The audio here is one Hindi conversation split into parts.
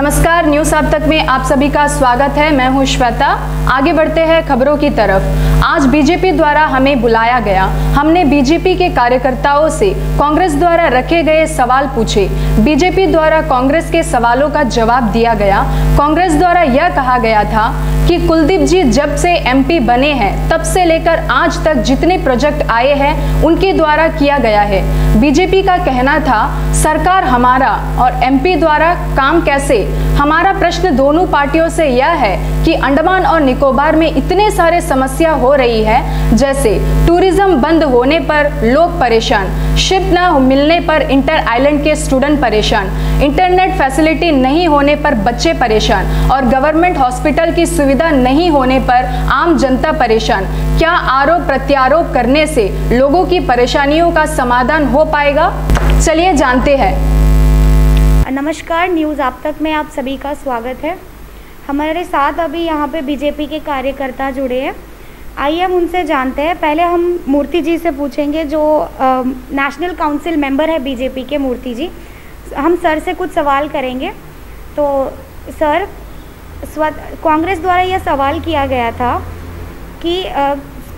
नमस्कार, न्यूज़ अब तक में आप सभी का स्वागत है। मैं हूं श्वेता। आगे बढ़ते हैं खबरों की तरफ। आज बीजेपी द्वारा हमें बुलाया गया। हमने बीजेपी के कार्यकर्ताओं से कांग्रेस द्वारा रखे गए सवाल पूछे। बीजेपी द्वारा कांग्रेस के सवालों का जवाब दिया गया। कांग्रेस द्वारा यह कहा गया था कि कुलदीप जी जब से एमपी बने हैं तब से लेकर आज तक जितने प्रोजेक्ट आए हैं उनके द्वारा किया गया है। बीजेपी का कहना था सरकार हमारा और एमपी द्वारा काम कैसे। हमारा प्रश्न दोनों पार्टियों से यह है कि अंडमान और निकोबार में इतने सारे समस्या हो रही है, जैसे टूरिज्म बंद होने पर लोग परेशान, शिप न मिलने पर इंटर आइलैंड के स्टूडेंट परेशान, इंटरनेट फैसिलिटी नहीं होने पर बच्चे परेशान और गवर्नमेंट हॉस्पिटल की सुविधा नहीं होने पर आम जनता परेशान। क्या आरोप प्रत्यारोप करने से लोगों की परेशानियों का समाधान हो पाएगा? चलिए जानते हैं। नमस्कार, न्यूज़ आप तक में आप सभी का स्वागत है। हमारे साथ अभी यहाँ पे बीजेपी के कार्यकर्ता जुड़े हैं। आइए हम उनसे जानते हैं। पहले हम मूर्ति जी से पूछेंगे, जो नेशनल काउंसिल मेंबर है बीजेपी के। मूर्ति जी, हम सर से कुछ सवाल करेंगे। तो सर, कांग्रेस द्वारा यह सवाल किया गया था कि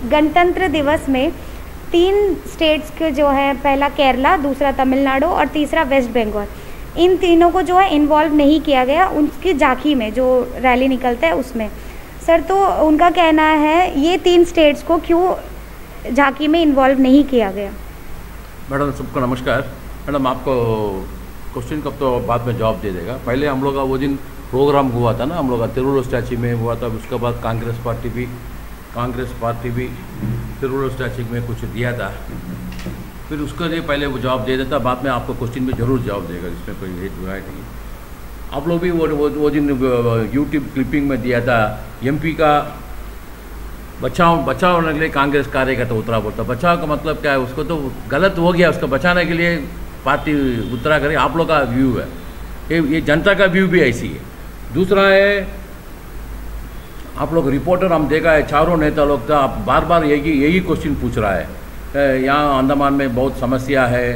गणतंत्र दिवस में 3 स्टेट्स के जो है, पहला केरला, दूसरा तमिलनाडु और तीसरा वेस्ट बंगाल, इन तीनों को जो है इन्वॉल्व नहीं किया गया उनकी झांकी में जो रैली निकलता है उसमें। सर, तो उनका कहना है ये 3 स्टेट्स को क्यों झांकी में इन्वॉल्व नहीं किया गया? मैडम सबको नमस्कार। मैडम, आपको क्वेश्चन कब तो बाद में जवाब दे देगा। पहले हम लोग का वो दिन प्रोग्राम हुआ था ना, हम लोग का तिरुवल्लुवर स्टैच्यू में हुआ था। उसके बाद कांग्रेस पार्टी भी तिरुवल्लुवर स्टैच्यू में कुछ दिया था। फिर उसके लिए पहले वो जवाब दे देता, बाद में आपको क्वेश्चन में ज़रूर जवाब देगा, इसमें कोई हेतु नहीं। आप लोग भी वो दिन यूट्यूब क्लिपिंग में दिया था, एमपी का बचाव होने के लिए कांग्रेस कार्यकर्ता उतरा बोलता। बचाव का मतलब क्या है? उसको तो गलत हो गया, उसको बचाने के लिए पार्टी उतरा करे। आप लोग का व्यू है, ये जनता का व्यू भी ऐसी है। दूसरा है, आप लोग रिपोर्टर हम देखा है, चारों नेता लोग था, आप बार बार यही क्वेश्चन पूछ रहा है। यहाँ अंडमान में बहुत समस्या है,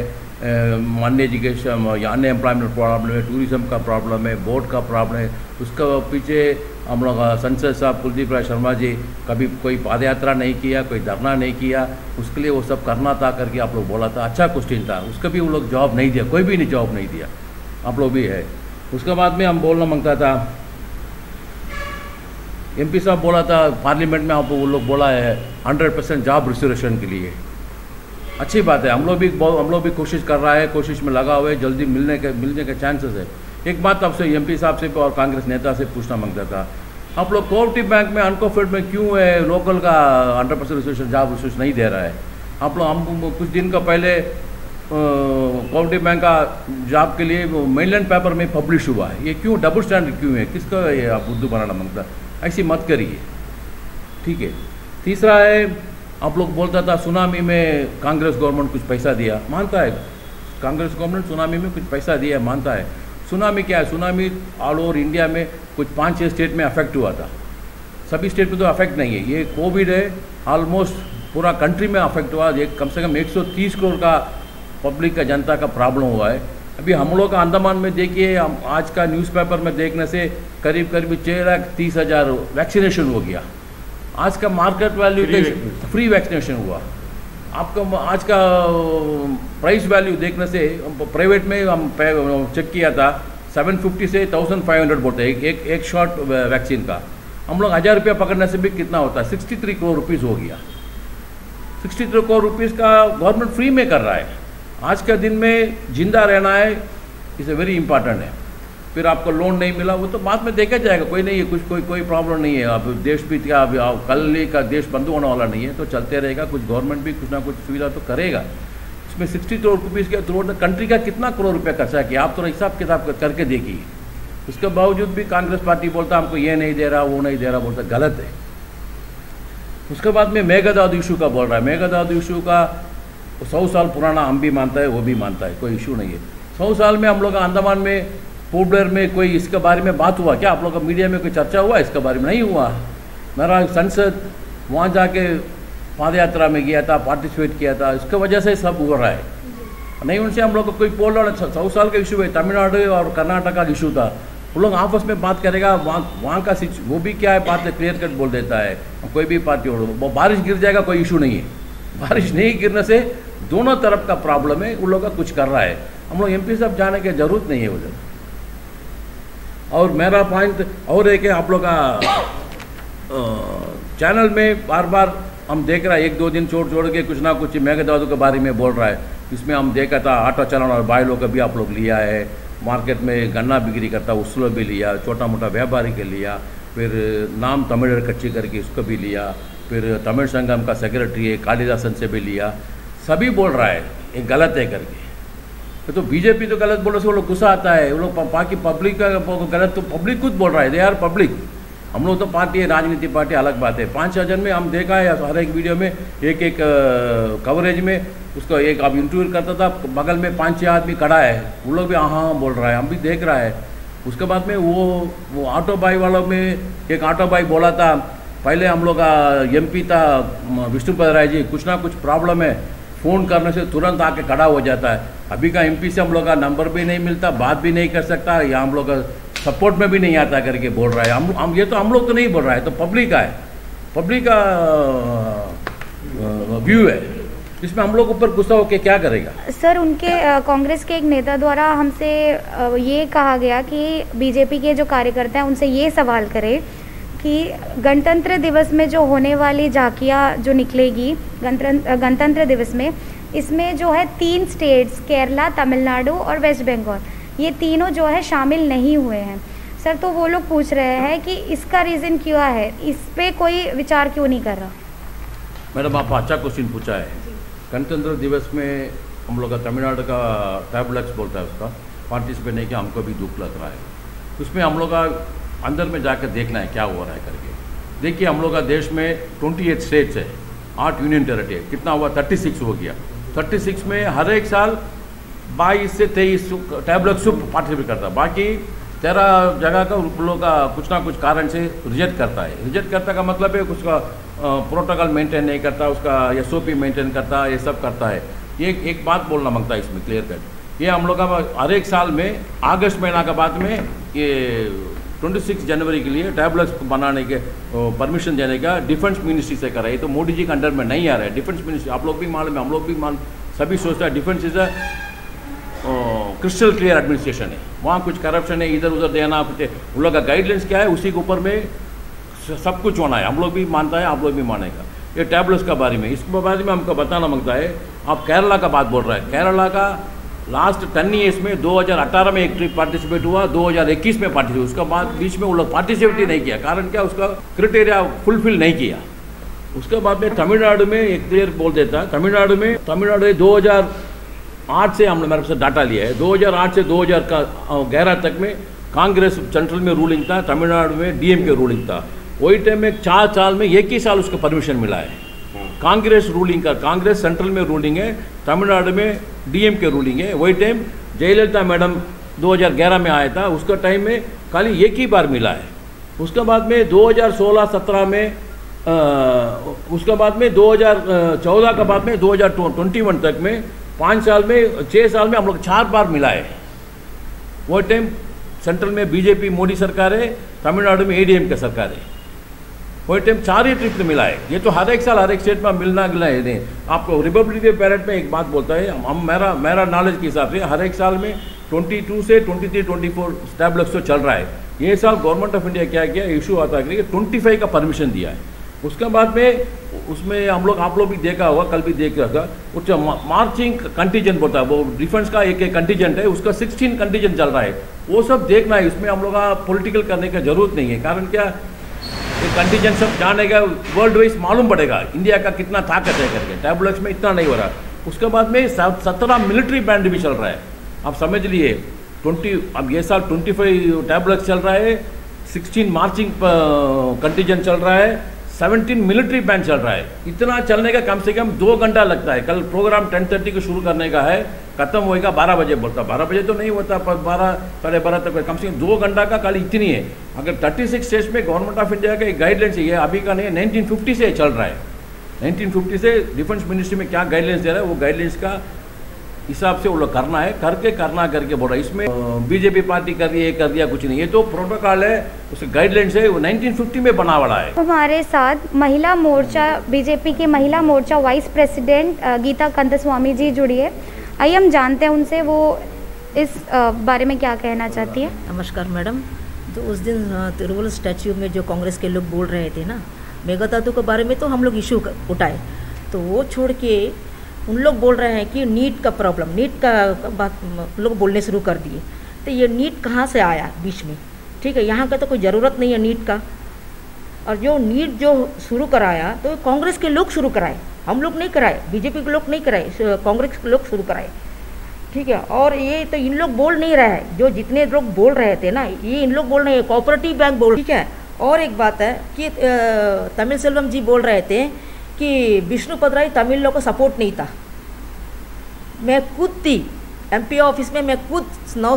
अन एजुकेशन, अनएम्प्लॉयमेंट प्रॉब्लम है, टूरिज्म का प्रॉब्लम है, बोर्ड का प्रॉब्लम है। उसका पीछे हम लोग संसद साहब कुलदीप राय शर्मा जी कभी कोई पदयात्रा नहीं किया, कोई धरना नहीं किया, उसके लिए वो सब करना था करके आप लोग बोला था। अच्छा क्वेश्चन था, उसका भी वो लोग जवाब नहीं दिया, कोई भी नहीं जवाब नहीं दिया। आप लोग भी है। उसके बाद में हम बोलना मांगता था, एमपी साहब बोला था पार्लियामेंट में, आपको वो लोग बोला है 100% जॉब रिजर्वेशन के लिए। अच्छी बात है, हम लोग भी कोशिश कर रहा है, कोशिश में लगा हुआ है, जल्दी मिलने के चांसेस है। एक बात आपसे एमपी साहब से और कांग्रेस नेता से पूछना मांगता था, आप लोग कोऑपरेटिव बैंक में अनकोफेड में क्यों है लोकल का 100% रिजर्वेशन, जॉब रिजर्वेशन नहीं दे रहा है? आप लोग हम कुछ दिन का पहले कोऑपरेटिव बैंक का जॉब के लिए मेनलैंड पेपर में पब्लिश हुआ है। ये क्यों डबल स्टैंडर्ड क्यों है? किसका ये आप उर्दू बनाना मांगता? ऐसी मत करिए, ठीक है। तीसरा है, आप लोग बोलता था सुनामी में कांग्रेस गवर्नमेंट कुछ पैसा दिया, मानता है कांग्रेस गवर्नमेंट सुनामी में कुछ पैसा दिया, मानता है। सुनामी क्या है? सुनामी ऑल ओवर इंडिया में कुछ 5-6 स्टेट में अफेक्ट हुआ था, सभी स्टेट में तो अफेक्ट नहीं है। ये कोविड है, ऑलमोस्ट पूरा कंट्री में अफेक्ट हुआ। एक कम से कम 130 करोड़ का पब्लिक का, जनता का प्रॉब्लम हुआ है। अभी हम लोग का अंडमान में देखिए, हम आज का न्यूज़पेपर में देखने से करीब 6,30,000 वैक्सीनेशन हो गया। आज का मार्केट वैल्यू फ्री वैक्सीनेशन हुआ। आपका आज का प्राइस वैल्यू देखने से, प्राइवेट में हम चेक किया था, 750 से 1500 बोलते हैं एक शॉट वैक्सीन का। हम लोग 1000 रुपया पकड़ने से भी कितना होता है? 63 करोड़ रुपीज़ हो गया। 63 करोड़ रुपीज़ का गवर्नमेंट फ्री में कर रहा है। आज का दिन में जिंदा रहना है, इज़ ए वेरी इंपॉर्टेंट है। फिर आपको लोन नहीं मिला, वो तो बाद में देखा जाएगा, कोई नहीं है, कोई प्रॉब्लम नहीं है। अब देश भी क्या, अभी कल का देश बंद होने वाला नहीं है, तो चलते रहेगा। कुछ गवर्नमेंट भी कुछ ना कुछ सुविधा तो करेगा। इसमें 60 करोड़ रुपीज़ के थ्रू कंट्री का कितना करोड़ रुपया खर्चा किया, आप तो हिसाब किताब करके देखिए। उसके बावजूद भी कांग्रेस पार्टी बोलता हमको ये नहीं दे रहा, वो नहीं दे रहा, बोलता गलत है। उसके बाद में मेघादाद इशू का बोल रहा है। मेघादाद इशू का 100 साल पुराना हम भी मानता है, वो भी मानता है, कोई इशू नहीं है। 100 साल में हम लोग अंडमान में पोर्ट ब्लेयर में कोई इसके बारे में बात हुआ क्या? आप लोग का मीडिया में कोई चर्चा हुआ इसके बारे में? नहीं हुआ। मेरा संसद वहाँ जाके पदयात्रा में गया था, पार्टिसिपेट किया था, इसके वजह से सब हो रहा है। नहीं उनसे हम लोग को कोई बोल रहा है 100 साल का इशू है, तमिलनाडु और कर्नाटक का इशू था, वो लोग आपस में बात करेगा, वहाँ का वो भी क्या है बात क्लियर कट बोल देता है। कोई भी पार्टी हो, बारिश गिर जाएगा कोई इशू नहीं है, बारिश नहीं गिरने से दोनों तरफ का प्रॉब्लम है, उन लोग का कुछ कर रहा है। हम लोग MP साहब जाने की जरूरत नहीं है उधर। और मेरा पॉइंट और एक है, आप लोग का चैनल में बार बार हम देख रहा है, 1-2 दिन छोड़ के कुछ ना कुछ मेघदादू के बारे में बोल रहा है। इसमें हम देखा था ऑटो चलाना और भाई लोग का भी आप लोग लिया है, मार्केट में गन्ना बिक्री करता उसको भी लिया, छोटा मोटा व्यापारी के लिया, फिर नाम तमिल कच्ची करके उसको भी लिया, फिर तमिल संगम का सेक्रेटरी है कालिदासन से भी लिया। सभी बोल रहा है ये गलत है करके। तो बीजेपी तो गलत बोल रहे, वो लोग गुस्सा आता है, वो लोग बाकी पब्लिक का गलत, तो पब्लिक खुद बोल रहा है, दे आर पब्लिक। हम लोग तो पार्टी है, राजनीति पार्टी अलग बात है। 5-6 में हम देखा है हर एक वीडियो में, एक कवरेज में उसको एक आप इंटरव्यू करता था, बगल में 5-6 आदमी खड़ा है, वो लोग भी हाँ बोल रहा है, हम भी देख रहा है। उसके बाद में वो ऑटो बाई वालों में एक ऑटो बाई बोला था, पहले हम लोग का MP था विष्णुपद राय जी, कुछ ना कुछ प्रॉब्लम है, फ़ोन करने से तुरंत आके खड़ा हो जाता है। अभी का MP से हम लोग का नंबर भी नहीं मिलता, बात भी नहीं कर सकता, या हम लोग का सपोर्ट में भी नहीं आता करके बोल रहा है। हम ये तो हम लोग तो नहीं बोल रहा है, तो पब्लिक का है, पब्लिक का व्यू है, इसमें हम लोग ऊपर गुस्सा होकर क्या करेगा। सर, उनके कांग्रेस के एक नेता द्वारा हमसे ये कहा गया कि बीजेपी के जो कार्यकर्ता हैं उनसे ये सवाल करें कि गणतंत्र दिवस में जो होने वाली झांकियाँ जो निकलेगी गणतंत्र दिवस में, इसमें जो है 3 स्टेट्स केरला, तमिलनाडु और वेस्ट बंगाल, ये तीनों जो है शामिल नहीं हुए हैं। सर, तो वो लोग पूछ रहे हैं कि इसका रीज़न क्या है, इस पे कोई विचार क्यों नहीं कर रहा। मैडम, आप अच्छा क्वेश्चन पूछा है। गणतंत्र दिवस में हम लोग का तमिलनाडु का टैबलेट्स बोलता है, उसका पार्टिसिपेट नहीं किया, हमको भी दुख लग रहा है। उसमें हम लोग का अंदर में जाकर देखना है क्या हो रहा है करके। देखिए, हम लोग का देश में 28 स्टेट्स है, 8 यूनियन टेरिटरी है, कितना हुआ 36 हो गया। 36 में हर एक साल 22 से 23 टैबलेट्स पार्टिसिपेट करता है, बाकी 13 जगह का उन लोग का कुछ ना कुछ कारण से रिजेक्ट करता है। रिजेक्ट करता का मतलब है उसका प्रोटोकॉल मेंटेन नहीं करता, उसका SOP मेंटेन करता, ये सब करता है। ये एक बात बोलना मांगता है इसमें क्लियर कट। ये हम लोग का हर एक साल में अगस्त महीना के बाद में ये 26 जनवरी के लिए टैबलेट्स बनाने के परमिशन देने का डिफेंस मिनिस्ट्री से करा है। तो मोदी जी के अंडर में नहीं आ रहा है डिफेंस मिनिस्ट्री। आप लोग भी मालूम है, हम लोग भी सभी सोचता है defence is a crystal clear administration है, वहाँ कुछ करप्शन है, इधर उधर देना कुछ है। उन लोग का गाइडलाइंस क्या है, उसी के ऊपर में सब कुछ होना है। हम लोग भी मानता है, आप लोग भी मानेगा। ये टैबलेट्स का बारे में, इसके बारे में हमको बताना मांगता है। आप केरला का बात बोल रहा है, केरला का लास्ट 10 ईयर्स में 2018 में एक ट्रिप पार्टिसिपेट हुआ, 2021 में पार्टिसिपेट, उसका बाद बीच में वो लोग पार्टिसिपेट ही नहीं किया। कारण क्या, उसका क्राइटेरिया फुलफिल नहीं किया। उसके बाद में तमिलनाडु में एक क्लियर बोल देता है, तमिलनाडु में 2008 से हमने मेरे से डाटा लिया है, 2008 से 2011 तक में कांग्रेस सेंट्रल में रूलिंग था, तमिलनाडु में DMK रूलिंग था। वही टाइम में 4 साल में एक ही साल उसको परमिशन मिला है। कांग्रेस रूलिंग का, कांग्रेस सेंट्रल में रूलिंग है, तमिलनाडु में DMK रूलिंग है। वही टाइम जयललिता मैडम 2011 में आया था, उसका टाइम में खाली एक ही बार मिला है। उसके बाद में 2016-17 में उसके बाद में 2014 के बाद में 2021 तक में 5 साल में 6 साल में हम लोग 4 बार मिला है। वो टाइम सेंट्रल में बीजेपी मोदी सरकार है, तमिलनाडु में ADMK सरकार है। वो टाइम 4 ही ट्रिप मिला है। ये तो हर एक साल हर एक स्टेट में मिलना गिला है नहीं। आपको रिपब्लिक डे पैरेड में एक बात बोलता है, हम मेरा नॉलेज के हिसाब से हर एक साल में 22 से 23-24 टैबलेट्स तो चल रहा है। ये साल गवर्नमेंट ऑफ इंडिया क्या किया, इशू आता है कि 25 का परमिशन दिया है। उसके बाद में उसमें हम लोग, आप लोग भी देखा होगा, कल भी देख रहा था, कुछ मार्चिंग कंटीजेंट बोलता है, वो डिफेंस का एक कंटीजेंट है, उसका 16 कंटीजेंट चल रहा है। वो सब देखना है, इसमें हम लोग का पॉलिटिकल करने की जरूरत नहीं है। कारण क्या, ये कंटीजेंट सब जानेगा, वर्ल्ड वाइज मालूम पड़ेगा इंडिया का कितना ताकत है करके। टैबलेट्स में इतना नहीं हो रहा। उसके बाद में 17 मिलिट्री बैंड भी चल रहा है। आप समझ लिए 20, अब ये साल 25 टैबलेट्स चल रहा है, 16 मार्चिंग कंटीजेंट चल रहा है, 17 मिलिट्री बैंड चल रहा है। इतना चलने का कम से कम 2 घंटा लगता है। कल प्रोग्राम 10:30 को शुरू करने का है, खत्म होएगा 12 बजे बोलता। 12 बजे तो नहीं होता, पर 12 साढ़े 12 तक कम से कम 2 घंटा का खाली इतनी है। अगर 36 स्टेट्स में गवर्नमेंट ऑफ इंडिया का एक गाइडलाइंस है, अभी का नहीं है, 1950 से चल रहा है। 1950 से डिफेंस मिनिस्ट्री में क्या गाइडलाइंस दे रहा है, वो गाइडलाइंस का हिसाब से वो लोग करना है, करके बोल रहा है। इसमें बीजेपी पार्टी कर रही है, कर दिया कुछ नहीं, ये तो प्रोटोकॉल है, उसके गाइडलाइंस है, वो 1950 में बना हुआ है। हमारे साथ महिला मोर्चा, बीजेपी की महिला मोर्चा वाइस प्रेसिडेंट गीता कंदस्वामी जी जुड़ी है। आइए हम जानते हैं उनसे वो इस बारे में क्या कहना चाहती है। नमस्कार मैडम। तो उस दिन तिरुवल स्टैच्यू में जो कांग्रेस के लोग बोल रहे थे ना मेघादातु के बारे में, तो हम लोग इशू उठाए, तो वो छोड़ के उन लोग बोल रहे हैं कि नीट का प्रॉब्लम, नीट का बात लोग बोलने शुरू कर दिए। तो ये नीट कहाँ से आया बीच में? ठीक है, यहाँ का तो कोई ज़रूरत नहीं है नीट का। और जो नीट जो शुरू कराया तो कांग्रेस के लोग शुरू कराए, हम लोग नहीं कराए, बीजेपी के लोग नहीं कराए, कांग्रेस के लोग शुरू कराए। ठीक है, और ये तो इन लोग बोल नहीं रहे हैं, जो जितने लोग बोल रहे थे ना, ये इन लोग बोल रहे हैं कोऑपरेटिव बैंक बोल। ठीक है, और एक बात है कि तमिल सेल्वम जी बोल रहे थे कि विष्णु पदराई तमिल लोग को सपोर्ट नहीं था। मैं खुद थी एमपी ऑफिस में, मैं खुद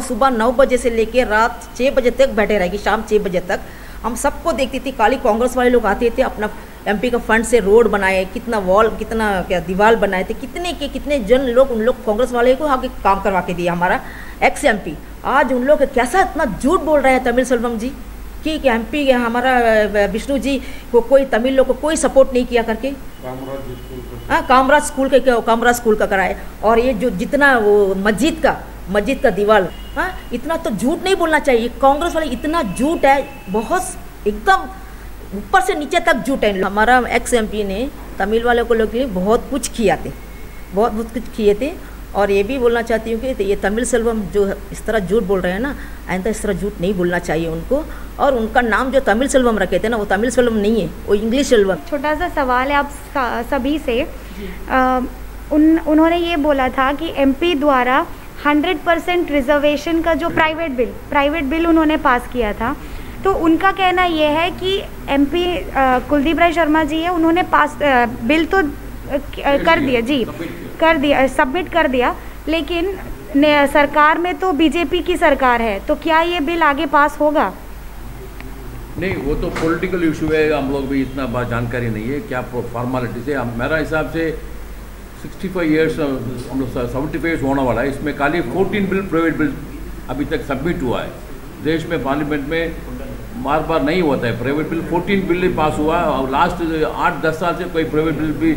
सुबह 9 बजे से लेके रात 6 बजे तक बैठे रहेगी, शाम 6 बजे तक हम सबको देखती थी। खाली कांग्रेस वाले लोग आते थे, अपना एमपी का फंड से रोड बनाए, कितना वॉल, कितना क्या दीवार बनाए थे, कितने जन लोग, उन लोग कांग्रेस वाले को आगे काम करवा के दिया। हमारा एक्स एमपी आज उन लोग कैसा इतना झूठ बोल रहे हैं तमिल सेल्वम जी कि एमपी हमारा विष्णु जी को कोई तमिल लोग को कोई सपोर्ट नहीं किया करके। कामराज स्कूल का कराए। और ये जो जितना वो मस्जिद का दीवार, इतना तो झूठ नहीं बोलना चाहिए। कांग्रेस वाले इतना झूठ है, बहुत एकदम ऊपर से नीचे तक झूठ है। हमारा एक्स एमपी ने तमिल वालों को लोग के लिए बहुत कुछ किए थे। और ये भी बोलना चाहती हूँ कि ये तमिल सेल्वम जो इस तरह झूठ बोल रहे हैं ना, आइंदा इस तरह झूठ नहीं बोलना चाहिए उनको। और उनका नाम जो तमिल सेल्वम रखे थे ना, वो तमिल सेल्वम नहीं है, वो इंग्लिश सेल्वम। छोटा सा सवाल है आप सभी से। उन्होंने ये बोला था कि एमपी द्वारा 100% रिजर्वेशन का जो प्राइवेट बिल उन्होंने पास किया था, तो उनका कहना ये है कि एमपी कुलदीप राय शर्मा जी है, उन्होंने पास बिल तो कर दिया जी, सबमिट कर दिया, लेकिन सरकार में तो बीजेपी की सरकार है, तो क्या ये बिल आगे पास होगा? नहीं, वो तो पॉलिटिकल इशू है, हम लोग भी इतना बात जानकारी नहीं है क्या फॉर्मेलिटीज है। मेरा हिसाब से 65 ईयर्स, हम लोग 75 ईयर्स होने वाला है, इसमें खाली 14 बिल प्राइवेट बिल अभी तक सबमिट हुआ है। देश में पार्लियामेंट में बार नहीं होता है प्राइवेट बिल, 14 बिल पास हुआ और लास्ट 8-10 साल से कोई प्राइवेट बिल भी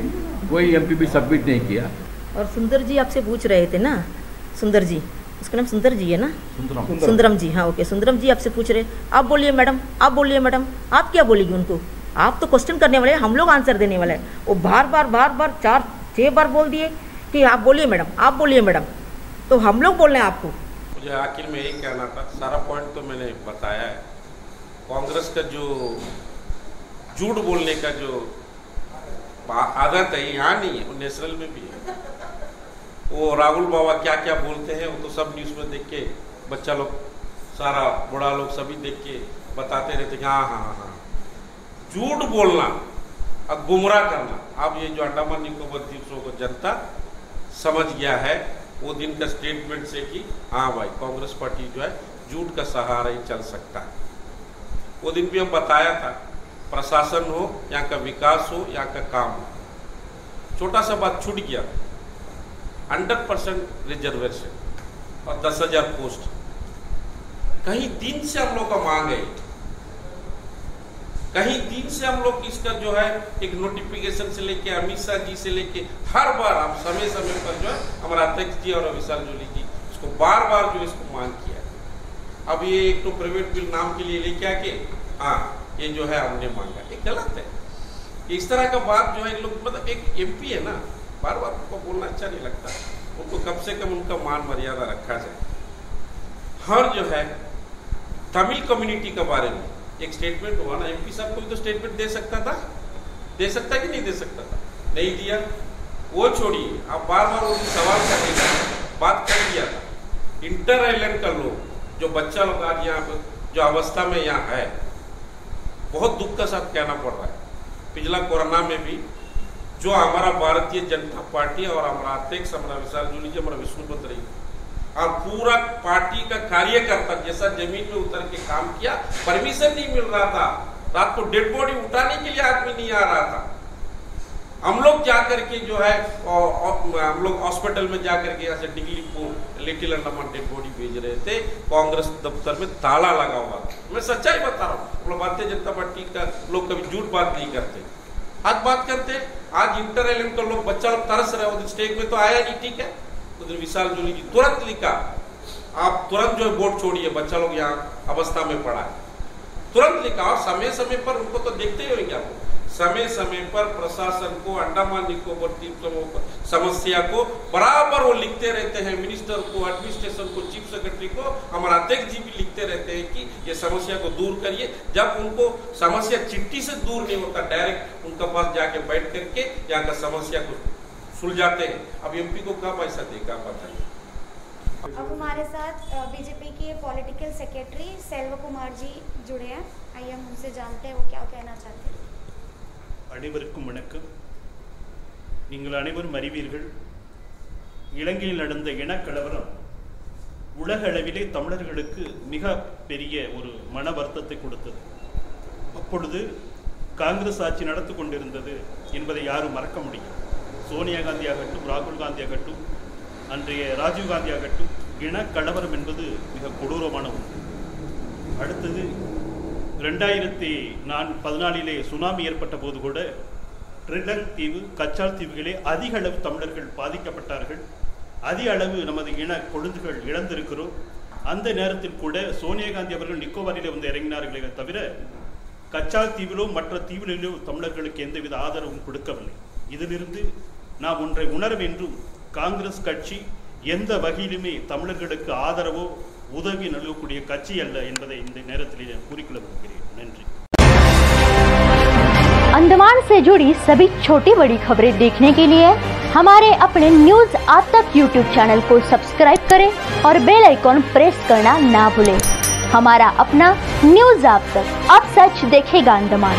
कोई एमपी भी सबमिट नहीं किया। और सुंदर जी आपसे पूछ रहे थे ना, सुंदर जी, उसका नाम सुंदर जी है ना? सुंदरम जी, हाँ ओके। सुंदरम जी आपसे पूछ रहे, आप बोलिए मैडम, आप क्या बोलेगी उनको? आप तो क्वेश्चन करने वाले हैं, हम लोग आंसर देने वाले हैं। वो बार 4-6 बार बोल दिए कि आप बोलिए मैडम, तो हम लोग बोल रहे हैं आपको। मुझे आखिर में यही कहना था, सारा पॉइंट तो मैंने बताया है। कांग्रेस का जो झूठ बोलने का जो आदत है, यहाँ नहीं है, वो नेशनल में भी है। वो राहुल बाबा क्या क्या बोलते हैं, वो तो सब न्यूज़ में देख के बच्चा लोग, सारा बड़ा लोग सभी देख के बताते रहते हैं हाँ। झूठ बोलना और गुमराह करना, अब ये जो अंडमान निकोबार द्वीपों को जनता समझ गया है वो दिन का स्टेटमेंट से कि हाँ भाई कांग्रेस पार्टी जो है झूठ का सहारा ही चल सकता है। वो दिन भी हम बताया था, प्रशासन हो, यहाँ का विकास हो, यहाँ का काम हो, छोटा सा बात छूट गया, 100% रिजर्वेशन और 10,000 पोस्ट कहीं दिन से हम लोग का मांग है, कहीं दिन से हम लोग इसका जो है एक नोटिफिकेशन से लेके अमित शाह जी से लेके हर बार आप समय पर जो है हमारा अध्यक्ष जी और विशाल जोली जी इसको बार जो इसको मांग किया। अब ये एक तो प्राइवेट बिल नाम के लिए लेके आके हाँ ये जो है हमने मांगा, ये गलत है। इस तरह का बात जो है इन लोग, मतलब एक एमपी है ना, बार उनको बोलना अच्छा नहीं लगता, उनको कम से कम उनका मान मर्यादा रखा जाए। हर जो है तमिल कम्युनिटी के बारे में एक स्टेटमेंट हुआ ना, एमपी साहब को भी तो स्टेटमेंट दे सकता था, दे सकता कि नहीं दे सकता था, नहीं दिया। वो छोड़िए, आप बार वो सवाल करने का बात कर दिया था। इंटर आइलैंड का लोग जो बच्चा लोग आज यहाँ पर जो अवस्था में यहाँ है, बहुत दुख का साथ कहना पड़ रहा है। पिछला कोरोना में भी जो हमारा भारतीय जनता पार्टी और हमारा अध्यक्ष हमारा विशाल जोली जी, हमारा विष्णु पदराई और पूरा पार्टी का कार्यकर्ता जैसा जमीन में उतर के काम किया, परमिशन नहीं मिल रहा था, रात को डेड बॉडी उठाने के लिए आदमी नहीं आ रहा था। हम लोग जा करके जो है हम लोग हॉस्पिटल में जा करके यहाँ से डिगली को लिटिल अंडमान डेड बॉडी भेज रहे थे, कांग्रेस दफ्तर में ताला लगा हुआ था। मैं सच्चाई बता रहा हूँ, हम लोग भारतीय जनता पार्टी का लोग कभी झूठ बात नहीं करते, आज बात करते। आज इंटर एलिमेंट लोग बच्चा लोग तरस रहे, उस स्टेज में तो आया नहीं, ठीक है। तो विशाल जूली जी तुरंत लिखा, आप तुरंत जो है बोर्ड छोड़िए, बच्चा लोग यहाँ अवस्था में पड़ा है, तुरंत लिखा। और समय समय पर उनको तो देखते ही होंगे आप, समय समय पर प्रशासन को, अंडमान निकोबार द्वीप समस्या को बराबर वो लिखते रहते हैं, मिनिस्टर को, एडमिनिस्ट्रेशन को, चीफ सेक्रेटरी को, हमारा अध्यक्ष जी भी लिखते रहते हैं कि ये समस्या को दूर करिए। जब उनको समस्या चिट्ठी से दूर नहीं होता, डायरेक्ट उनके पास जाके बैठ करके यहाँ का समस्या को सुलझाते हैं। अब एमपी को क्या पैसा देगा बताइए। अब हमारे साथ बीजेपी के पॉलिटिकल सेक्रेटरी सेल्व कुमार जी जुड़े हैं, आइए हम उनसे जानते हैं वो क्या कहना चाहते हैं। அனைவருக்கும் வணக்கம். நீங்கள் அனைவரும் அறிவீர்கள், இலங்கையில் நடந்த இனக்கலவரம் உலக அளவிலே தமிழர்களுக்கு மிக பெரிய ஒரு மன வருத்தத்தை கொடுத்தது. அப்பொழுது காங்கிரஸ் ஆட்சி நடத்தி கொண்டிருந்தது என்பதை யாரும் மறக்க முடியும். சோனியா காந்தி ஆகட்டும், ராகுல் காந்தி ஆகட்டும், அன்றைய ராஜீவ் காந்தி ஆகட்டும், இனக்கலவரம் என்பது மிக கொடூரமான ஒன்று. அடுத்தது 2014 சுனாமி ஏற்பட்ட போது கூட ட்ரிலங் தீவு, கச்சால் தீவுகளே அதிக அளவு தமிழர்கள் பாதிக்கப்பட்டார்கள். அதிக அளவு நமது இன கொழுந்துகள் இழந்திருக்கிறோம். அந்த நேரத்தில் கூட சோனியா காந்தி அவர்கள் நிக்கோபாரிலே வந்து இறங்கினார்களே தவிர கச்சால் தீவிலோ மற்ற தீவிலோ தமிழர்களுக்கு எந்தவித ஆதரவும் கொடுக்கவில்லை. இதிலிருந்து நாம் ஒன்றை உணர வேண்டும், காங்கிரஸ் கட்சி எந்த வகையிலுமே தமிழர்களுக்கு ஆதரவோ உதவி நல்கக்கூடிய கட்சி அல்ல என்பதை இந்த நேரத்தில் நான் கூறிக்கொள்ள விரும்புகிறேன். நன்றி. अंडमान से जुड़ी सभी छोटी बड़ी खबरें देखने के लिए हमारे अपने न्यूज आप तक यूट्यूब चैनल को सब्सक्राइब करें और बेल आइकॉन प्रेस करना ना भूलें। हमारा अपना न्यूज आप तक, अब सच देखेगा अंडमान।